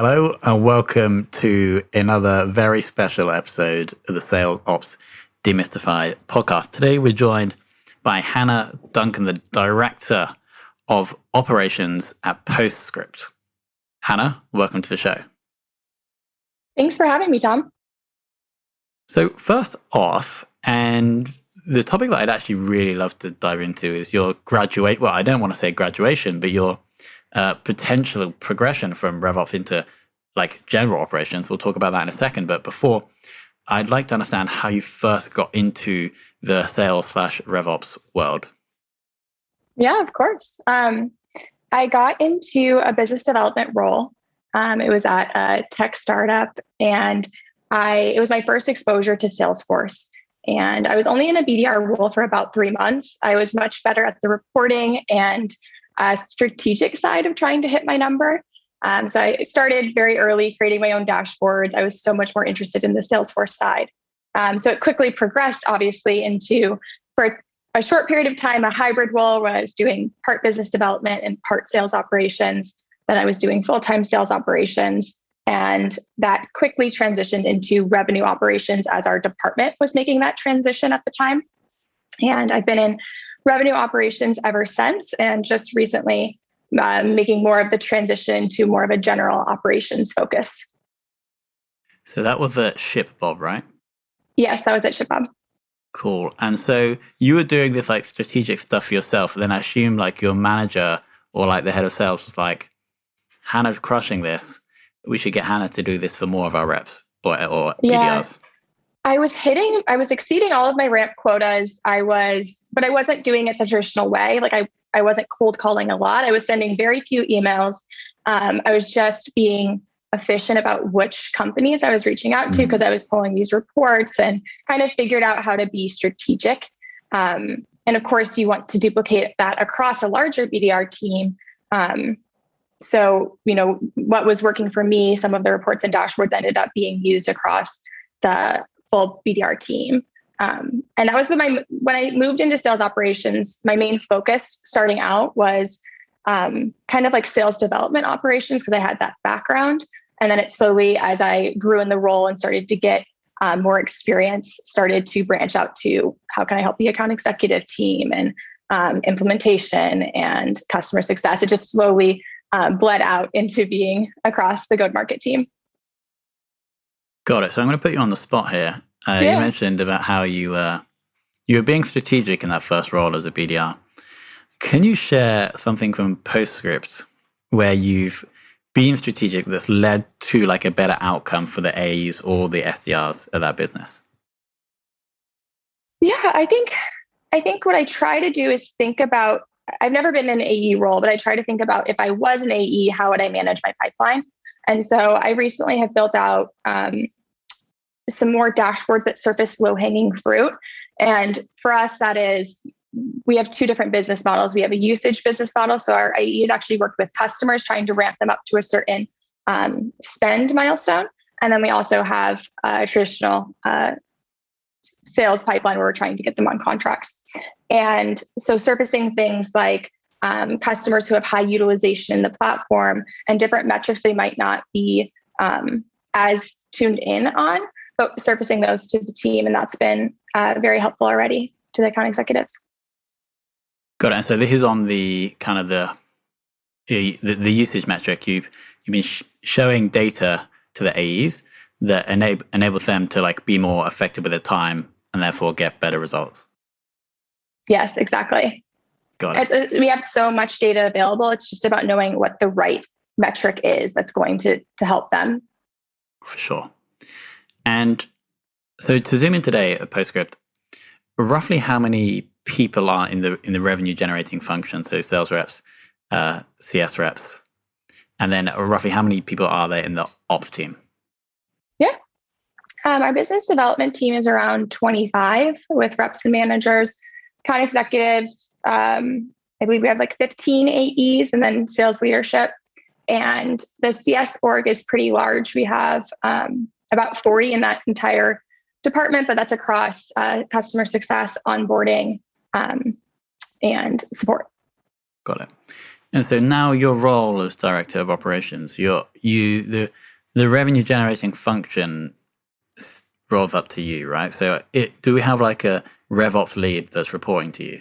Hello and welcome to another very special episode of the Sales Ops Demystified Podcast. Today we're joined by Hannah Duncan, the Director of Operations at Postscript. Hannah, welcome to the show. Thanks for having me, Tom. So first off, and the topic that I'd actually really love to dive into is your I don't want to say graduation, but your potential progression from RevOps into like general operations. We'll talk about that in a second. But before, I'd like to understand how you first got into the sales/RevOps world. Yeah, of course. I got into a business development role. It was at a tech startup, and it was my first exposure to Salesforce. And I was only in a BDR role for about 3 months. I was much better at the reporting and strategic side of trying to hit my number. So I started very early creating my own dashboards. I was so much more interested in the Salesforce side. So it quickly progressed, obviously, into, for a short period of time, a hybrid role where I was doing part business development and part sales operations. Then I was doing full-time sales operations. And that quickly transitioned into revenue operations as our department was making that transition at the time. And I've been in revenue operations ever since, and just recently making more of the transition to more of a general operations focus. So that was at ShipBob, right? Yes, that was at ShipBob. Cool. And so you were doing this like strategic stuff for yourself. And then I assume like your manager or like the head of sales was like, Hannah's crushing this. We should get Hannah to do this for more of our reps or BDRs. I was exceeding all of my ramp quotas. But I wasn't doing it the traditional way. Like I wasn't cold calling a lot. I was sending very few emails. I was just being efficient about which companies I was reaching out to because I was pulling these reports and kind of figured out how to be strategic. And of course, you want to duplicate that across a larger BDR team. So, what was working for me, some of the reports and dashboards ended up being used across the full BDR team. And that was when I moved into sales operations, my main focus starting out was kind of like sales development operations because I had that background. And then it slowly, as I grew in the role and started to get more experience, started to branch out to how can I help the account executive team and implementation and customer success. It just slowly bled out into being across the go-to-market team. Got it. So I'm going to put you on the spot here. You mentioned about how you were being strategic in that first role as a BDR. Can you share something from Postscript where you've been strategic that's led to like a better outcome for the AEs or the SDRs of that business? Yeah, I think what I try to do is think about, I've never been in an AE role, but I try to think about if I was an AE, how would I manage my pipeline? And so I recently have built out some more dashboards that surface low-hanging fruit. And for us, that is, we have 2 different business models. We have a usage business model. So our AEs actually work with customers, trying to ramp them up to a certain spend milestone. And then we also have a traditional sales pipeline where we're trying to get them on contracts. And so surfacing things like customers who have high utilization in the platform and different metrics they might not be as tuned in on, but surfacing those to the team. And that's been very helpful already to the account executives. Got it. And so this is on the kind of the usage metric. You've been showing data to the AEs that enables them to like be more effective with their time and therefore get better results. Yes, exactly. Got it. We have so much data available. It's just about knowing what the right metric is that's going to help them. For sure. And so to zoom in today at Postscript, roughly how many people are in the revenue generating function? So sales reps, CS reps, and then roughly how many people are there in the ops team? Yeah. Our business development team is around 25 with reps and managers, account executives. I believe we have like 15 AEs and then sales leadership. And the CS org is pretty large. We have about 40 in that entire department, but that's across customer success, onboarding, and support. Got it. And so now your role as director of operations, the revenue generating function rolls up to you, right? So do we have like a RevOps lead that's reporting to you?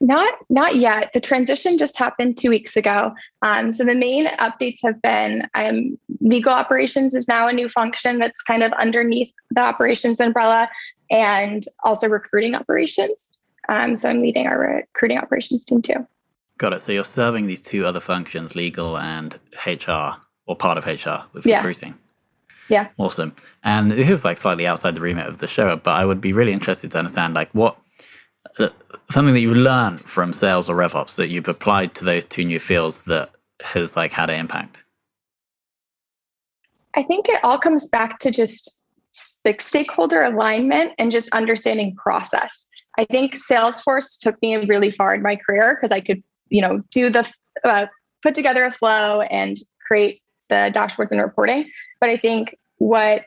Not yet. The transition just happened 2 weeks ago. So the main updates have been legal operations is now a new function that's kind of underneath the operations umbrella, and also recruiting operations. So I'm leading our recruiting operations team too. Got it. So you're serving these two other functions, legal and HR, or part of HR with recruiting. Yeah. Awesome. And this is like slightly outside the remit of the show, but I would be really interested to understand like what something that you learned from sales or RevOps that you've applied to those two new fields that has like had an impact. I think it all comes back to just like stakeholder alignment and just understanding process. I think Salesforce took me really far in my career because I could, do the put together a flow and create the dashboards and reporting. But I think what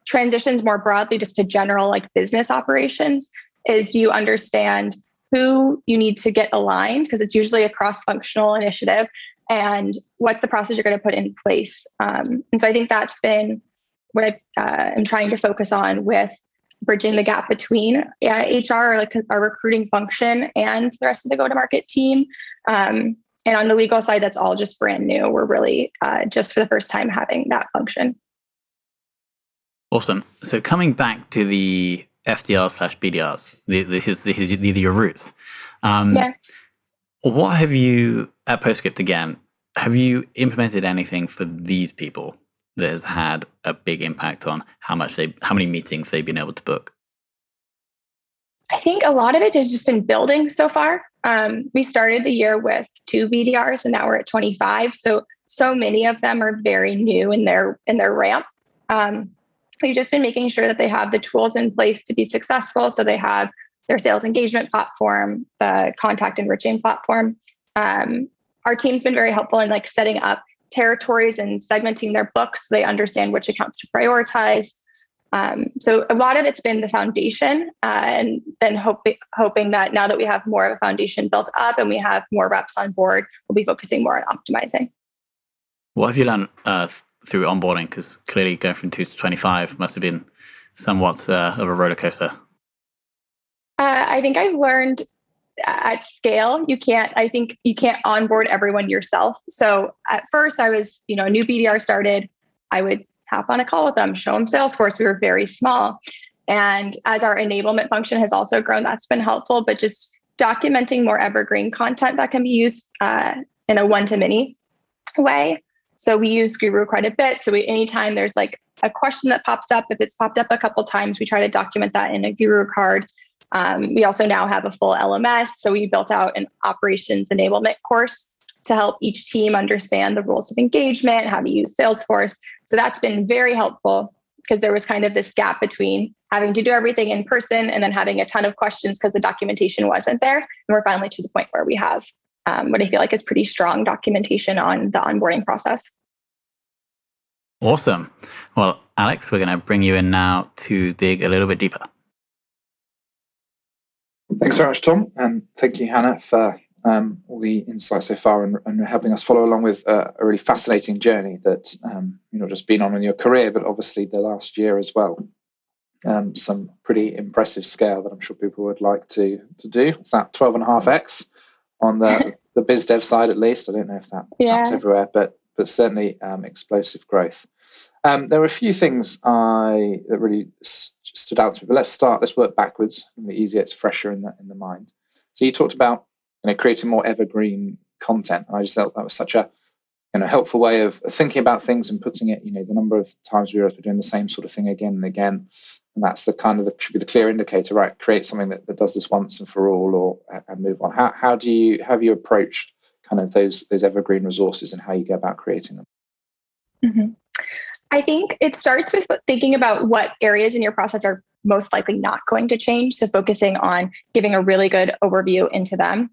transitions more broadly just to general like business operations is you understand who you need to get aligned, because it's usually a cross-functional initiative, and what's the process you're going to put in place. And so I think that's been what I am trying to focus on with bridging the gap between HR, like our recruiting function, and the rest of the go-to-market team. And on the legal side, that's all just brand new. We're really just for the first time having that function. Awesome. So coming back to the FDRs/BDRs, these are your roots. What have you, at Postscript again, have you implemented anything for these people that has had a big impact on how many meetings they've been able to book? I think a lot of it has just been building so far. We started the year with 2 BDRs and now we're at 25. So many of them are very new in their ramp. We've just been making sure that they have the tools in place to be successful. So they have their sales engagement platform, the contact enriching platform. Our team's been very helpful in like setting up territories and segmenting their books so they understand which accounts to prioritize. So a lot of it's been the foundation, and then hoping that now that we have more of a foundation built up and we have more reps on board, we'll be focusing more on optimizing. What have you learned through onboarding? Because clearly going from 2 to 25 must have been somewhat of a roller coaster. I think I've learned at scale, you can't onboard everyone yourself. So at first I was, a new BDR started, I would hop on a call with them, show them Salesforce. We were very small. And as our enablement function has also grown, that's been helpful, but just documenting more evergreen content that can be used in a one-to-many way. So we use Guru quite a bit. So anytime there's like a question that pops up, if it's popped up a couple times, we try to document that in a Guru card. We also now have a full LMS. So we built out an operations enablement course to help each team understand the rules of engagement, how to use Salesforce. So that's been very helpful because there was kind of this gap between having to do everything in person and then having a ton of questions because the documentation wasn't there. And we're finally to the point where we have what I feel like is pretty strong documentation on the onboarding process. Awesome. Well, Alex, we're going to bring you in now to dig a little bit deeper. Thanks very much, Tom. And thank you, Hannah, for all the insights so far and helping us follow along with a really fascinating journey that you've not just been on in your career, but obviously the last year as well. Some pretty impressive scale that I'm sure people would like to do. It's that 12.5x on the biz dev side, at least. I don't know if that happens everywhere, but certainly explosive growth. There were a few things that really stood out to me, but let's work backwards. It's easier, it's fresher in the mind. So you talked about creating more evergreen content. And I just felt that was such a helpful way of thinking about things and putting it, the number of times we were doing the same sort of thing again and again. And that's should be the clear indicator, right? Create something that does this once and for all and move on. How have you approached kind of those evergreen resources and how you go about creating them? Mm-hmm. I think it starts with thinking about what areas in your process are most likely not going to change. So focusing on giving a really good overview into them.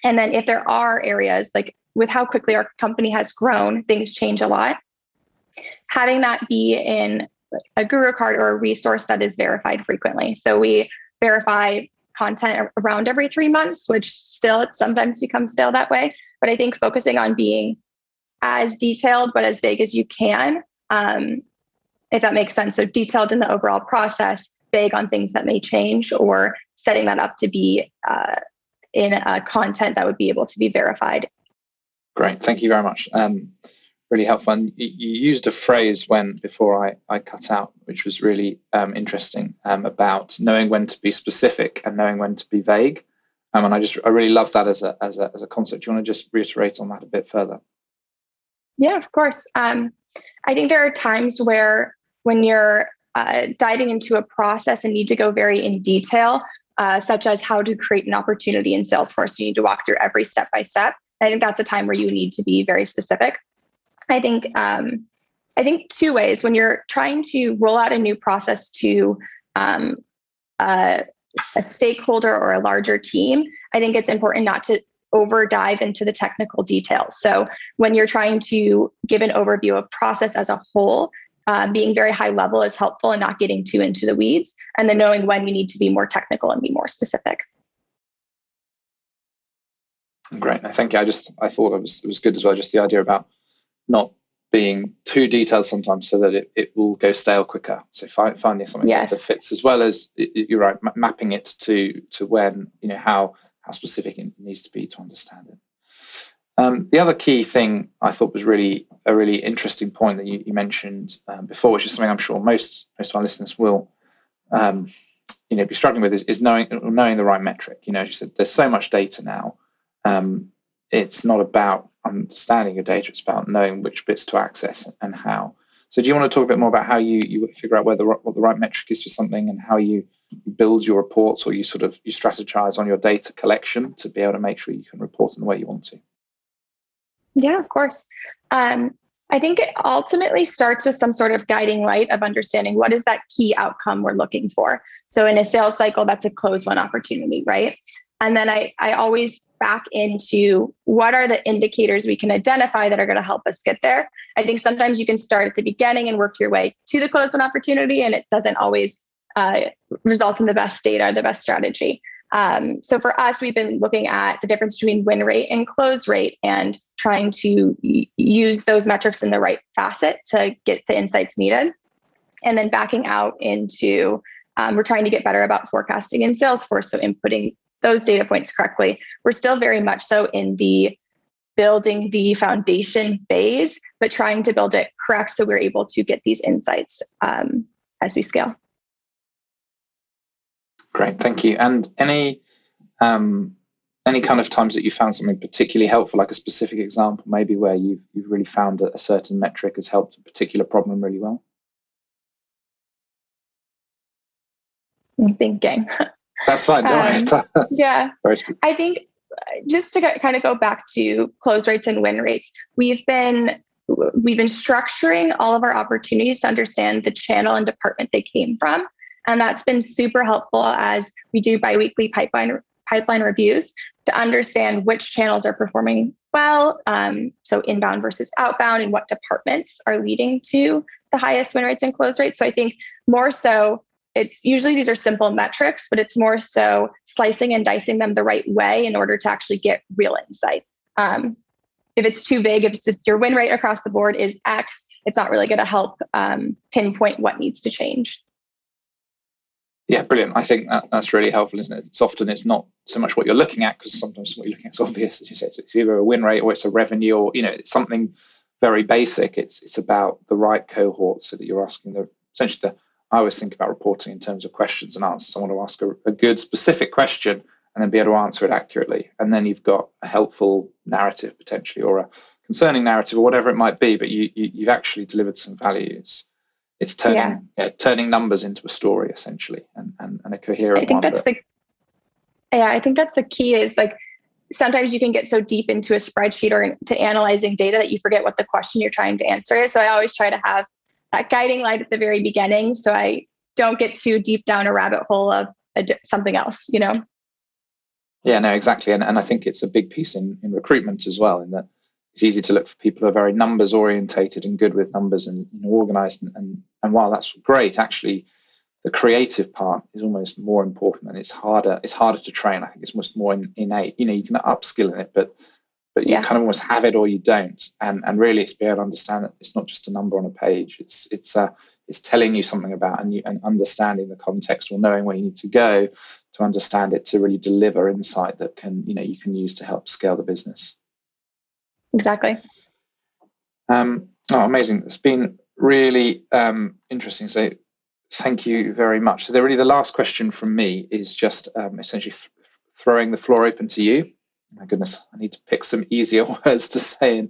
And then if there are areas, like with how quickly our company has grown, things change a lot. Having that be in a Guru card or a resource that is verified frequently. So we verify content around every 3 months, which still it sometimes becomes stale that way. But I think focusing on being as detailed but as vague as you can, if that makes sense. So detailed in the overall process, vague on things that may change, or setting that up to be in a content that would be able to be verified. Great, thank you very much. Really helpful. And you used a phrase before I cut out, which was really interesting, about knowing when to be specific and knowing when to be vague. And I really love that as a concept. Do you want to just reiterate on that a bit further? Yeah, of course. I think there are times where when you're diving into a process and need to go very in detail, such as how to create an opportunity in Salesforce, you need to walk through every step by step. I think that's a time where you need to be very specific. I think two ways. When you're trying to roll out a new process to a stakeholder or a larger team, I think it's important not to over dive into the technical details. So when you're trying to give an overview of process as a whole, being very high level is helpful and not getting too into the weeds, and then knowing when you need to be more technical and be more specific. Great. Thank you. I thought it was good as well. Just the idea about not being too detailed sometimes so that it will go stale quicker. So finding something that fits, as well as you're right, mapping it to when, how specific it needs to be to understand it. The other key thing I thought was a really interesting point that you mentioned before, which is something I'm sure most of our listeners will be struggling with, is knowing the right metric. As you said, there's so much data now. It's not about understanding your data, it's about knowing which bits to access and how. So do you want to talk a bit more about how you figure out what the right metric is for something, and how you build your reports, or you strategize on your data collection to be able to make sure you can report in the way you want to? Yeah, of course. I think it ultimately starts with some sort of guiding light of understanding what is that key outcome we're looking for. So in a sales cycle, that's a close won opportunity, right? And then I always back into what are the indicators we can identify that are going to help us get there. I think sometimes you can start at the beginning and work your way to the close win opportunity, and it doesn't always result in the best data, the best strategy. So for us, we've been looking at the difference between win rate and close rate and trying to use those metrics in the right facet to get the insights needed. And then backing out into, we're trying to get better about forecasting in Salesforce. So inputting those data points correctly. We're still very much so in the building the foundation phase, but trying to build it correct so we're able to get these insights as we scale. Great, thank you. And any kind of times that you found something particularly helpful, like a specific example, maybe where you've really found a certain metric has helped a particular problem really well? I'm thinking. That's fine. Don't worry. Yeah, I think just to kind of go back to close rates and win rates, we've been structuring all of our opportunities to understand the channel and department they came from. And that's been super helpful as we do biweekly pipeline reviews to understand which channels are performing well. So inbound versus outbound, and what departments are leading to the highest win rates and close rates. So I think more so, it's usually these are simple metrics, but it's more so slicing and dicing them the right way in order to actually get real insight. If it's too vague, if your win rate across the board is X, it's not really going to help pinpoint what needs to change. Yeah, brilliant. I think that's really helpful, isn't it? It's not so much what you're looking at, because sometimes what you're looking at is obvious, as you say. It's either a win rate or it's a revenue, or it's something very basic. It's about the right cohort, so that you're asking I always think about reporting in terms of questions and answers. I want to ask a good specific question and then be able to answer it accurately. And then you've got a helpful narrative potentially, or a concerning narrative, or whatever it might be, but you've actually delivered some value. It's turning numbers into a story, essentially, and a coherent one. I think that's the key, is like sometimes you can get so deep into a spreadsheet or to analyzing data that you forget what the question you're trying to answer is. So I always try to have that guiding light at the very beginning, so I don't get too deep down a rabbit hole of something else, Yeah, no, exactly. And I think it's a big piece in recruitment as well, in that it's easy to look for people who are very numbers orientated and good with numbers and organized. And while that's great, actually, the creative part is almost more important, and it's harder to train. I think it's almost more innate. You can upskill in it, but you kind of almost have it or you don't. And really, it's being able to understand that it's not just a number on a page. It's telling you something about and understanding the context, or knowing where you need to go to understand it, to really deliver insight that you can use to help scale the business. Exactly. Amazing. It's been really interesting. So thank you very much. So the last question from me is just essentially throwing the floor open to you. My goodness, I need to pick some easier words to say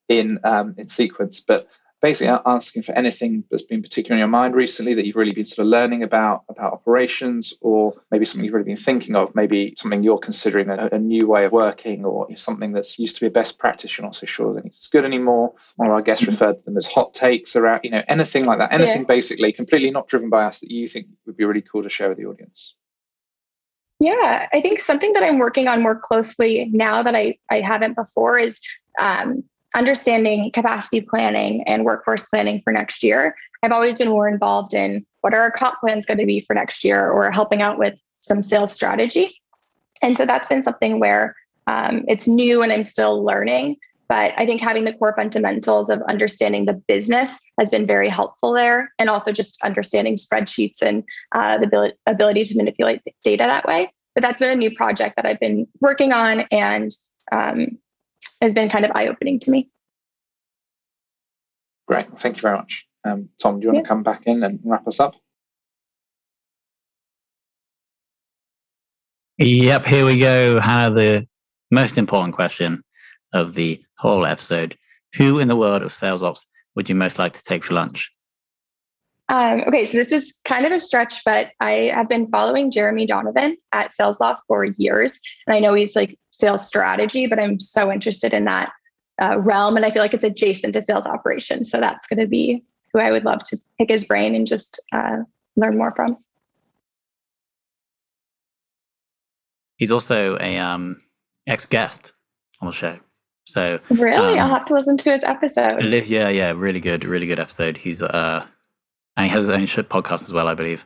in sequence, but basically asking for anything that's been particularly on your mind recently that you've really been sort of learning about operations, or maybe something you've really been thinking of, maybe something you're considering a new way of working, or something that's used to be a best practice you're not so sure that it's good anymore. One of our guests referred to them as hot takes around, anything like that, anything basically completely not driven by us that you think would be really cool to share with the audience. Yeah, I think something that I'm working on more closely now that I haven't before is understanding capacity planning and workforce planning for next year. I've always been more involved in what are our comp plans going to be for next year, or helping out with some sales strategy. And so that's been something where it's new and I'm still learning. But I think having the core fundamentals of understanding the business has been very helpful there. And also just understanding spreadsheets and the ability to manipulate data that way. But that's been a new project that I've been working on, and has been kind of eye-opening to me. Great. Thank you very much. Tom, do you want to come back in and wrap us up? Yep, here we go. Hannah, the most important question of the whole episode. Who in the world of sales ops would you most like to take for lunch? Okay, so this is kind of a stretch, but I have been following Jeremy Donovan at SalesLoft for years. And I know he's like sales strategy, but I'm so interested in that realm. And I feel like it's adjacent to sales operations. So that's going to be who I would love to pick his brain and just learn more from. He's also a ex-guest on the show. So really, I'll have to listen to his episode. Yeah, really good episode. He's and he has his own podcast as well, I believe.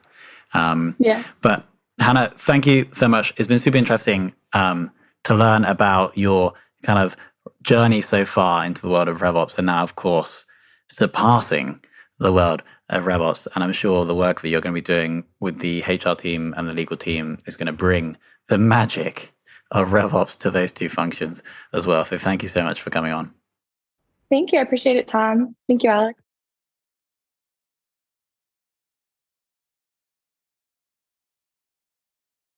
But Hannah, thank you so much. It's been super interesting to learn about your kind of journey so far into the world of RevOps, and now, of course, surpassing the world of RevOps. And I'm sure the work that you're going to be doing with the HR team and the legal team is going to bring the magic of RevOps to those two functions as well. So thank you so much for coming on. Thank you. I appreciate it, Tom. Thank you, Alex.